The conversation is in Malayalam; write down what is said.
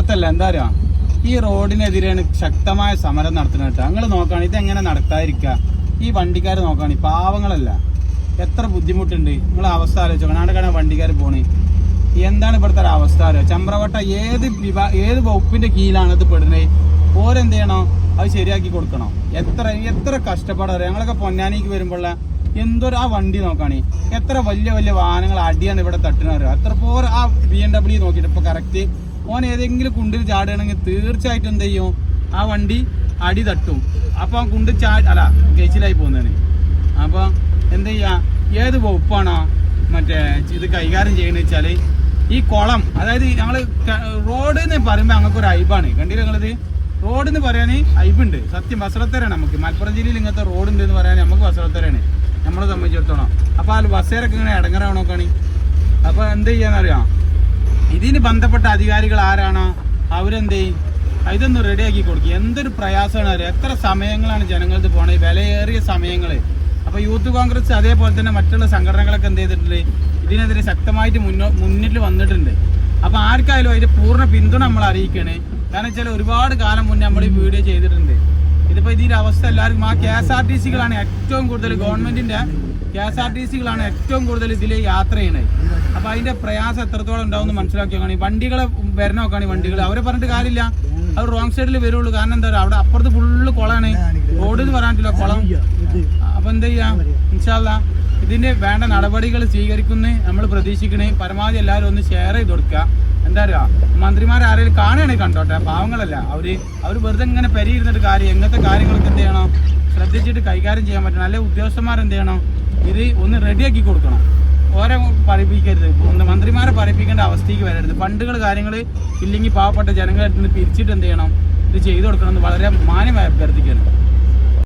മാത്രല്ല എന്താ പറയാ, ഈ റോഡിനെതിരെയാണ് ശക്തമായ സമരം നടത്തുന്നത് കേട്ടോ. നിങ്ങൾ നോക്കുകയാണ് ഇതെങ്ങനെ നടത്താതിരിക്കുക. ഈ വണ്ടിക്കാർ നോക്കുകയാണ് പാവങ്ങളല്ല, എത്ര ബുദ്ധിമുട്ടുണ്ട്. നിങ്ങൾ അവസ്ഥ ആലോചിച്ചോ. കർണാടക വണ്ടിക്കാർ പോണേ, എന്താണ് ഇവിടുത്തെ ഒരു അവസ്ഥ അറിയോ? ചമ്പ്രവട്ട ഏത് വകുപ്പിന്റെ കീഴിലാണ് ഇത് പെടുന്നത്? ഓരെന്ത് ചെയ്യണോ, അത് ശരിയാക്കി കൊടുക്കണോ? എത്ര കഷ്ടപ്പാടാ അറിയാം. ഞങ്ങളൊക്കെ പൊന്നാനിക്ക് വരുമ്പോഴുള്ള എന്തൊരു ആ വണ്ടി നോക്കാണേ, എത്ര വലിയ വാഹനങ്ങൾ അടിയാണ് ഇവിടെ തട്ടുന്നത്. എത്ര പോരെ ആ BMW നോക്കിയിട്ട് ഇപ്പൊ കറക്റ്റ് ഓൻ ഏതെങ്കിലും കുണ്ടിൽ ചാടുകയാണെങ്കിൽ തീർച്ചയായിട്ടും എന്ത് ചെയ്യും, ആ വണ്ടി അടി തട്ടും. അപ്പൊ ആ കുണ്ടിൽ കേച്ചിലായി പോകുന്നതാണ്. അപ്പൊ എന്ത് ചെയ്യാ, ഏത് വകുപ്പാണോ മറ്റേ ഇത് കൈകാര്യം ചെയ്യുന്നത് വെച്ചാല് ഈ കുളം, അതായത് ഞങ്ങള് റോഡ് എന്ന് പറയുമ്പോ ഞങ്ങൾക്ക് ഒരു ഐബാണ്. കണ്ടില്ല നിങ്ങളിത്? റോഡ് എന്ന് പറയാൻ ഐബുണ്ട്. സത്യം വസ്ത്രത്തരാണ് നമുക്ക്. മലപ്പുറം ജില്ലയിൽ ഇങ്ങനത്തെ റോഡ് ഉണ്ട് എന്ന് പറയാൻ നമുക്ക് വസ്ത്രത്തരാണ് നമ്മളെ സംബന്ധിച്ചിടത്തോളം. അപ്പൊ ആ ബസ്സേരൊക്കെ ഇങ്ങനെ ഇടങ്ങറാവണോക്കാണ്. അപ്പൊ എന്ത് ചെയ്യാന്നറിയാം, ഇതിന് ബന്ധപ്പെട്ട അധികാരികൾ ആരാണോ അവരെന്ത് ചെയ്യും, ഇതൊന്ന് റെഡിയാക്കി കൊടുക്കുക. എന്തൊരു പ്രയാസമാണ് അറിയാം. എത്ര സമയങ്ങളാണ് ജനങ്ങൾക്ക് പോണത്, വിലയേറിയ സമയങ്ങള്. അപ്പൊ യൂത്ത് കോൺഗ്രസ് അതേപോലെ തന്നെ മറ്റുള്ള സംഘടനകളൊക്കെ എന്ത് ചെയ്തിട്ടുണ്ട്, ഇതിനെതിരെ ശക്തമായിട്ട് മുന്നിൽ വന്നിട്ടുണ്ട്. അപ്പൊ ആർക്കായാലും അതിന്റെ പൂർണ്ണ പിന്തുണ നമ്മൾ അറിയിക്കണേ. കാരണം വെച്ചാൽ ഒരുപാട് കാലം മുന്നേ നമ്മൾ ഈ വീഡിയോ ചെയ്തിട്ടുണ്ട്. ഇതിപ്പോ ഇതിന്റെ അവസ്ഥ എല്ലാവർക്കും ആ KSRTC-കളാണ് ഏറ്റവും കൂടുതൽ, ഗവൺമെന്റിന്റെ KSRTC-കളാണ് ഏറ്റവും കൂടുതൽ ഇതിൽ യാത്ര ചെയ്യണത്. അപ്പൊ അതിന്റെ പ്രയാസം എത്രത്തോളം ഉണ്ടാവും മനസ്സിലാക്കി നോക്കുകയാണ്. വണ്ടികളെ വരണ നോക്കുകയാണ്, വണ്ടികൾ അവരെ പറഞ്ഞിട്ട് കാര്യമില്ല, അവർ റോങ് സൈഡിൽ വരുള്ളൂ. കാരണം എന്താ പറയുക, അവിടെ അപ്പുറത്ത് ഫുള്ള് കുളമാണ്, റോഡ് എന്ന് പറയാനില്ല കുളം. അപ്പൊ എന്ത് ചെയ്യാം, ഇൻഷാ അല്ലാ ഇതിന്റെ വേണ്ട നടപടികൾ സ്വീകരിക്കുന്ന നമ്മൾ പ്രതീക്ഷിക്കണേ. പരമാവധി എല്ലാവരും ഒന്ന് ഷെയർ ചെയ്ത് കൊടുക്കുക. എന്താ പറയുക, മന്ത്രിമാരാരെങ്കിലും കാണുകയാണെങ്കിൽ കണ്ടോട്ടെ, പാവങ്ങളല്ല അവർ വെറുതെ ഇങ്ങനെ പെരിയിരുന്നിട്ട് കാര്യം. എങ്ങനത്തെ കാര്യങ്ങളൊക്കെ എന്ത് ചെയ്യണം, ശ്രദ്ധിച്ചിട്ട് കൈകാര്യം ചെയ്യാൻ പറ്റണം. നല്ല ഉദ്യോഗസ്ഥന്മാരെന്ത് ചെയ്യണം, ഇത് ഒന്ന് റെഡിയാക്കി കൊടുക്കണം. ഓരോ പറയിപ്പിക്കരുത്, മന്ത്രിമാരെ പറയിപ്പിക്കേണ്ട അവസ്ഥയ്ക്ക് വരരുത്. ഫണ്ടുകൾ കാര്യങ്ങൾ ഇല്ലെങ്കിൽ പാവപ്പെട്ട ജനങ്ങളുടെ അടുത്ത് നിന്ന് പിരിച്ചിട്ട് എന്ത് ചെയ്യണം, ഇത് ചെയ്തു കൊടുക്കണം എന്ന് വളരെ മാന്യമായി അഭ്യർത്ഥിക്കണം.